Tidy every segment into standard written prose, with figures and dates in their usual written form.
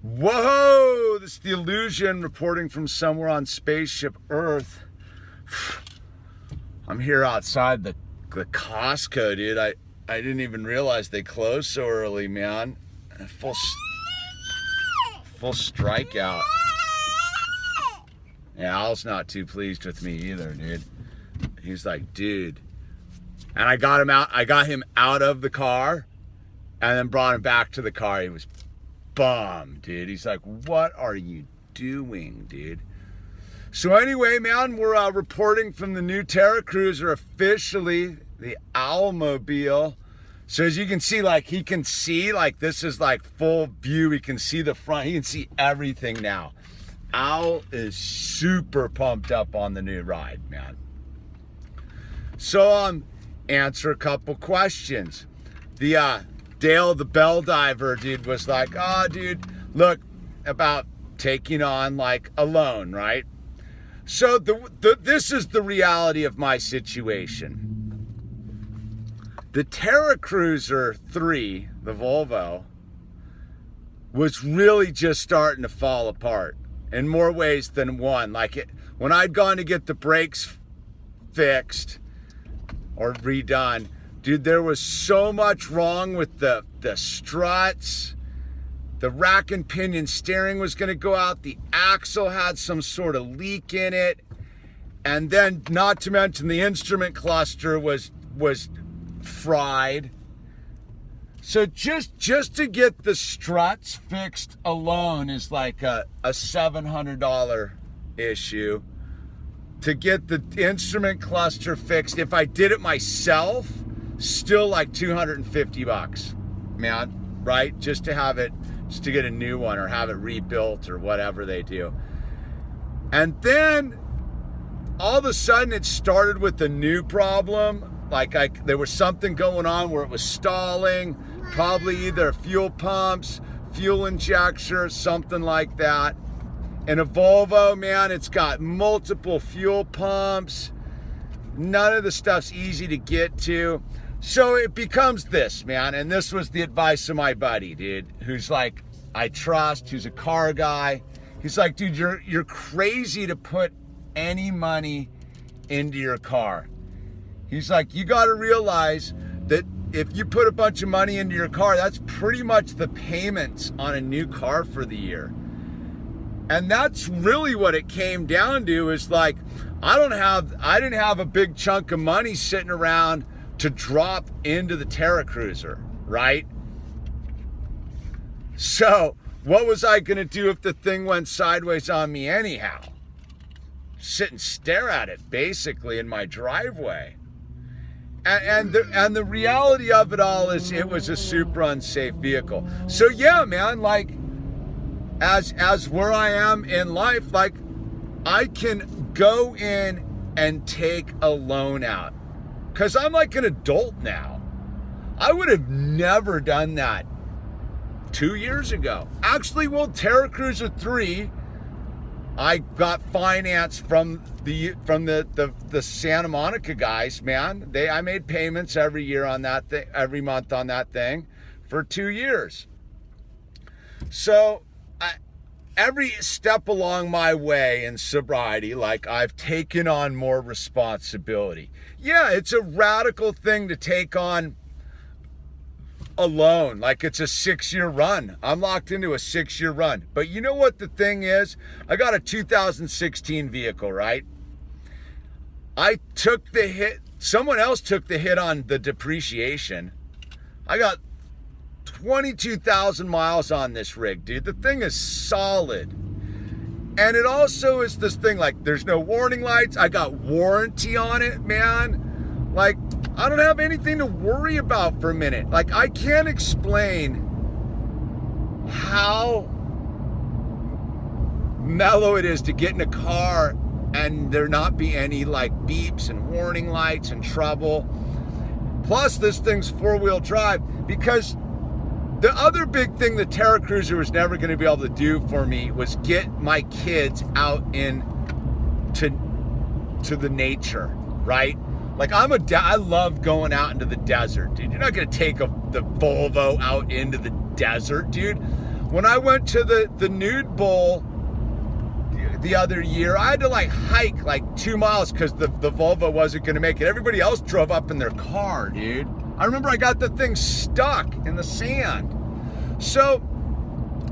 Whoa, this is the Illusion reporting from somewhere on spaceship Earth. I'm here outside the Costco, dude. I didn't even realize they closed so early, man. Full strikeout. Yeah, Al's not too pleased with me either, dude. He's like, dude. And I got him out of the car and then brought him back to the car. He was bummed, dude. He's like, what are you doing, dude? So anyway, man, we're reporting from the new Terra cruiser, officially the Owlmobile. So as you can see, like, he can see, like, this is like full view. He can see the front. He can see everything now. Owl is super pumped up on the new ride, man. So answer a couple questions. The Dale the Bell Diver dude was like, oh, dude, look, about taking on like a loan, right? So this is the reality of my situation. The Terra Cruiser 3, the Volvo, was really just starting to fall apart in more ways than one. Like when I'd gone to get the brakes fixed or redone, dude, there was so much wrong with the struts. The rack and pinion steering was going to go out. The axle had some sort of leak in it. And then, not to mention, the instrument cluster was fried. So just to get the struts fixed alone is like a $700 issue. To get the instrument cluster fixed, if I did it myself, still like $250, man, right? Just to get a new one or have it rebuilt or whatever they do. And then all of a sudden it started with a new problem. Like there was something going on where it was stalling, probably either fuel pumps, fuel injector, something like that. And a Volvo, man, it's got multiple fuel pumps. None of the stuff's easy to get to. So it becomes this, man. And this was the advice of my buddy, dude, who's like, I trust, who's a car guy. He's like, dude, you're crazy to put any money into your car. He's like, you got to realize that if you put a bunch of money into your car, that's pretty much the payments on a new car for the year. And that's really what it came down to, is like, I didn't have a big chunk of money sitting around to drop into the Terra cruiser, right? So what was I going to do if the thing went sideways on me anyhow? Sit and stare at it basically in my driveway. And the reality of it all is it was a super unsafe vehicle. So yeah, man, like as where I am in life, like I can go in and take a loan out because I'm like an adult now. I would have never done that 2 years ago. Actually, well, Terra Cruiser 3, I got finance from the Santa Monica guys, man. I made payments every year on that thing, every month on that thing for 2 years. So every step along my way in sobriety, like I've taken on more responsibility. Yeah, it's a radical thing to take on alone. Like it's a 6-year run. I'm locked into a 6-year run. But you know what the thing is? I got a 2016 vehicle, right? I took the hit. Someone else took the hit on the depreciation. I got 22,000 miles on this rig, dude. The thing is solid. And it also is this thing, like there's no warning lights. I got warranty on it, man. Like I don't have anything to worry about for a minute. Like I can't explain how mellow it is to get in a car and there not be any like beeps and warning lights and trouble. Plus this thing's 4-wheel drive, because the other big thing the Terra Cruiser was never going to be able to do for me was get my kids out to the nature, right? Like I love going out into the desert, dude. You're not going to take the Volvo out into the desert, dude. When I went to the nude bowl the other year, I had to like hike like 2 miles because the Volvo wasn't going to make it. Everybody else drove up in their car, dude. I remember I got the thing stuck in the sand. So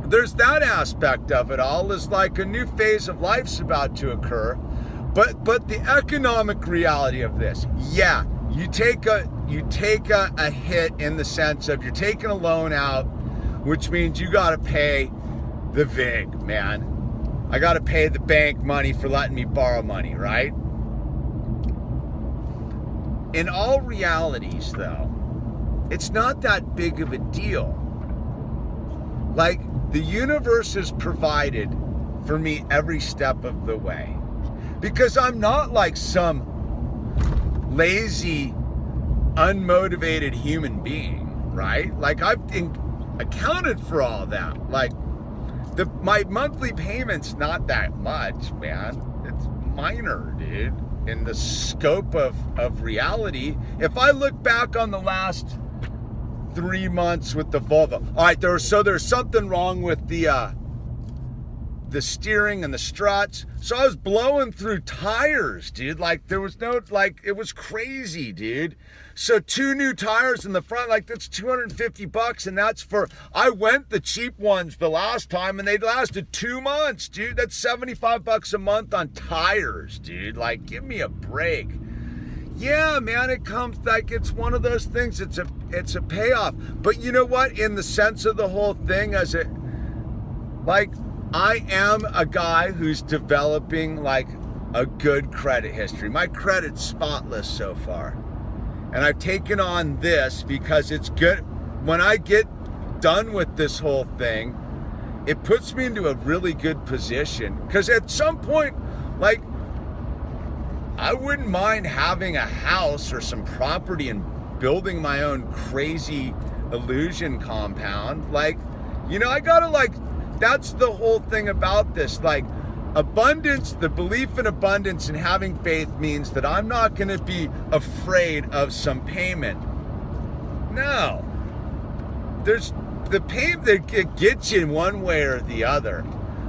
there's that aspect of it all, is like a new phase of life's about to occur. But the economic reality of this, yeah, you take a hit in the sense of you're taking a loan out, which means you got to pay the VIG, man. I got to pay the bank money for letting me borrow money, right? In all realities, though, it's not that big of a deal. Like, the universe is provided for me every step of the way. Because I'm not like some lazy, unmotivated human being, right? Like, I've accounted for all that. Like, my monthly payment's not that much, man. It's minor, dude, in the scope of reality. If I look back on the last 3 months with the Volvo, all right, there's something wrong with the steering and the struts. So I was blowing through tires, dude. Like, there was no, like, it was crazy, dude. So 2 new tires in the front, like, that's $250, and that's for, I went the cheap ones the last time and they lasted 2 months, dude. That's $75 a month on tires, dude. Like, give me a break. Yeah, man, it comes like, it's one of those things. It's a payoff. But you know what? In the sense of the whole thing, as it, like, I am a guy who's developing like a good credit history. My credit's spotless so far. And I've taken on this because it's good. When I get done with this whole thing, it puts me into a really good position. Because at some point, like, I wouldn't mind having a house or some property and building my own crazy illusion compound. Like, you know, I gotta, like, that's the whole thing about this. Like, abundance, the belief in abundance and having faith means that I'm not going to be afraid of some payment. No. There's the payment that gets you in one way or the other.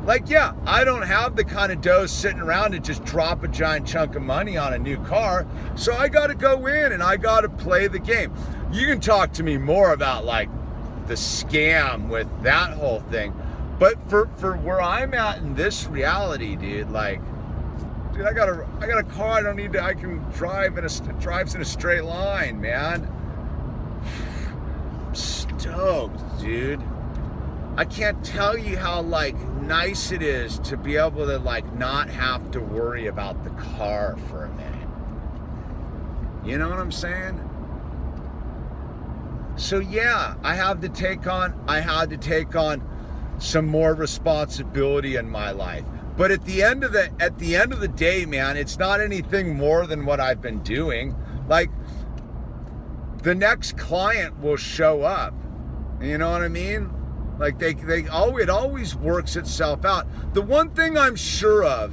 Like, yeah, I don't have the kind of dough sitting around to just drop a giant chunk of money on a new car. So I got to go in and I got to play the game. You can talk to me more about like the scam with that whole thing. But for where I'm at in this reality, dude, like, dude, I got a car. I don't need to. I can drive drives in a straight line, man. I'm stoked, dude. I can't tell you how like nice it is to be able to like not have to worry about the car for a minute. You know what I'm saying? So yeah, I had to take on some more responsibility in my life. But at the end of the day, man, it's not anything more than what I've been doing. Like, the next client will show up. You know what I mean? Like, it always works itself out. The one thing I'm sure of,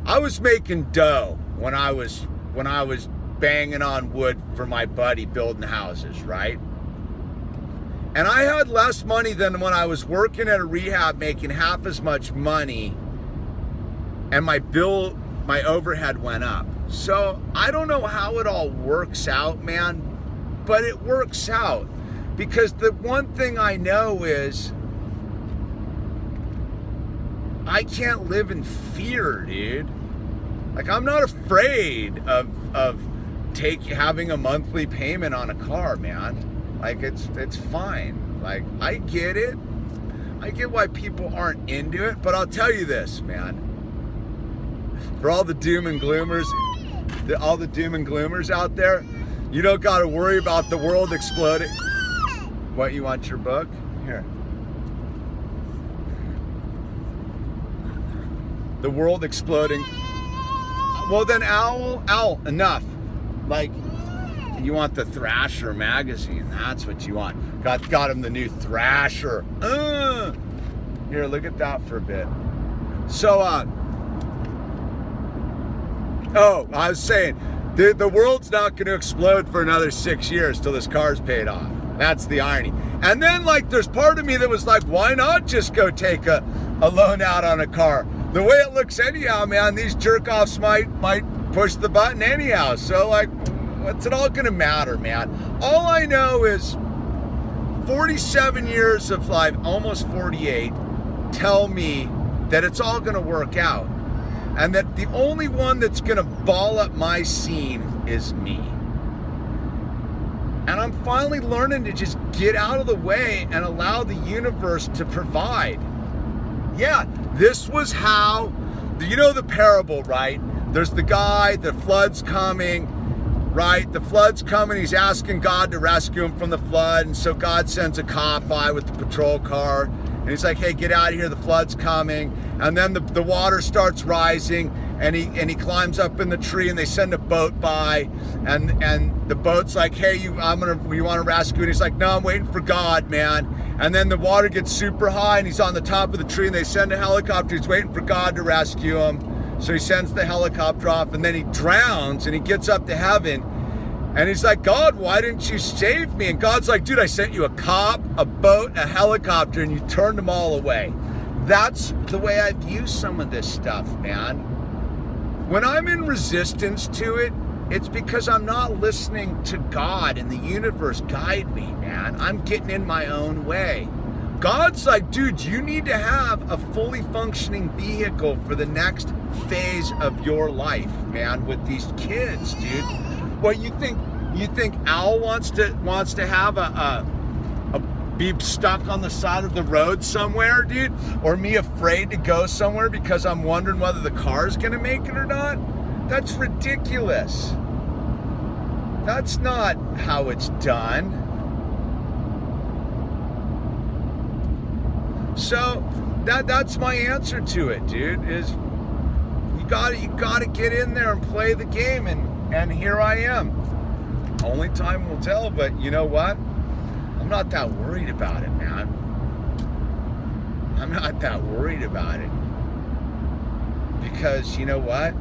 I was making dough when I was banging on wood for my buddy building houses, right? And I had less money than when I was working at a rehab making half as much money, and my overhead went up. So I don't know how it all works out, man, but it works out. Because the one thing I know is I can't live in fear, dude. Like, I'm not afraid of having a monthly payment on a car, man. Like, it's fine. Like, I get it. I get why people aren't into it, but I'll tell you this, man. For all the doom and gloomers, out there, you don't got to worry about the world exploding. What, you want your book? Here. The world exploding. Well then, Owl, enough. Like, you want the Thrasher magazine. That's what you want. Got him the new Thrasher. Here, look at that for a bit. So, I was saying, the world's not going to explode for another 6 years till this car's paid off. That's the irony. And then like there's part of me that was like, why not just go take a loan out on a car? The way it looks anyhow, man, these jerk-offs might push the button anyhow. So like, what's it all gonna matter, man? All I know is 47 years of life, almost 48, tell me that it's all gonna work out. And that the only one that's gonna ball up my scene is me. And I'm finally learning to just get out of the way and allow the universe to provide. Yeah, this was how, you know the parable, right? There's the guy, the flood's coming, right? The flood's coming, he's asking God to rescue him from the flood, and so God sends a cop by with the patrol car, and he's like, hey, get out of here, the flood's coming. And then the water starts rising, and he climbs up in the tree, and they send a boat by, and the boat's like, hey, you want to rescue? And he's like, no, I'm waiting for God, man. And then the water gets super high, and he's on the top of the tree, and they send a helicopter. He's waiting for God to rescue him. So he sends the helicopter off, and then he drowns, and he gets up to heaven, and he's like, God, why didn't you save me? And God's like, dude, I sent you a cop, a boat, a helicopter, and you turned them all away. That's the way I view some of this stuff, man. When I'm in resistance to it, it's because I'm not listening to God and the universe guide me, man. I'm getting in my own way. God's like, dude, you need to have a fully functioning vehicle for the next phase of your life, man, with these kids, dude. What you think Al wants to have be stuck on the side of the road somewhere, dude? Or me afraid to go somewhere because I'm wondering whether the car's gonna make it or not? That's ridiculous. That's not how it's done. So that's my answer to it, dude, is you gotta get in there and play the game, and here I am. Only time will tell, but you know what? I'm not that worried about it, man. I'm not that worried about it. Because you know what?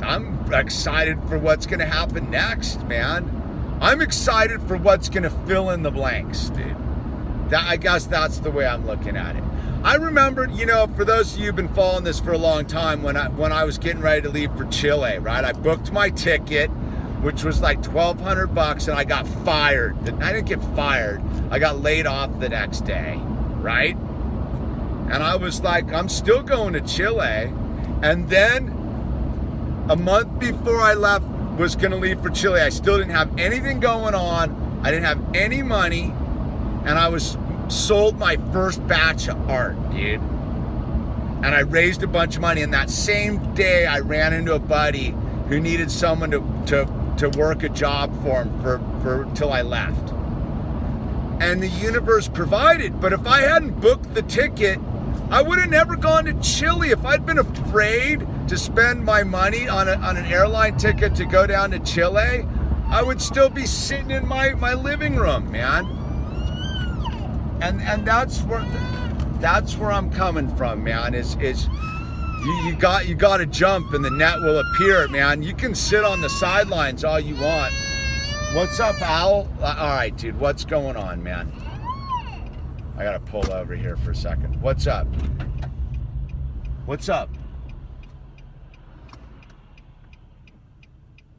I'm excited for what's gonna happen next, man. I'm excited for what's gonna fill in the blanks, dude. I guess that's the way I'm looking at it. I remember, you know, for those of you who've been following this for a long time, when I was getting ready to leave for Chile, right? I booked my ticket, which was like $1,200, and I got fired. I didn't get fired. I got laid off the next day, right? And I was like, I'm still going to Chile. And then a month before I left, was gonna leave for Chile, I still didn't have anything going on. I didn't have any money. And I sold my first batch of art, dude. And I raised a bunch of money. And that same day, I ran into a buddy who needed someone to work a job for him for till I left. And the universe provided. But if I hadn't booked the ticket, I would have never gone to Chile. If I'd been afraid to spend my money on an airline ticket to go down to Chile, I would still be sitting in my living room, man. And that's where I'm coming from, man. Is you got to jump and the net will appear, man. You can sit on the sidelines all you want. What's up, Al? All right, dude. What's going on, man? I gotta pull over here for a second. What's up? What's up?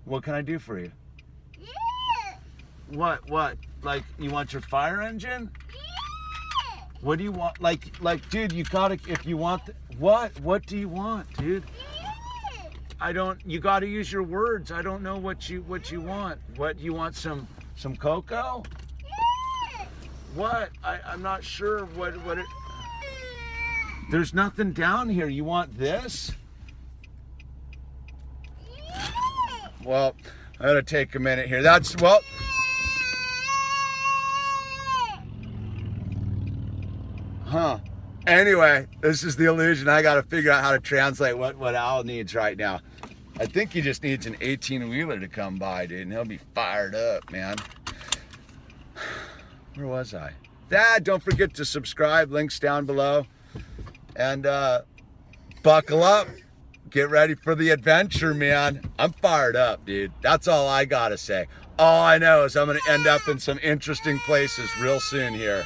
What can I do for you? What? Like, you want your fire engine? What do you want? Like, dude, you gotta, if you want, what do you want, dude? You gotta use your words. I don't know what you want. What, you want some cocoa? What? I'm not sure what it, there's nothing down here. You want this? Well, I gotta take a minute here. Anyway, this is the illusion. I got to figure out how to translate what Al needs right now. I think he just needs an 18-wheeler to come by, dude, and he'll be fired up, man. Where was I? Dad, don't forget to subscribe. Links down below. And buckle up. Get ready for the adventure, man. I'm fired up, dude. That's all I got to say. All I know is I'm going to end up in some interesting places real soon here.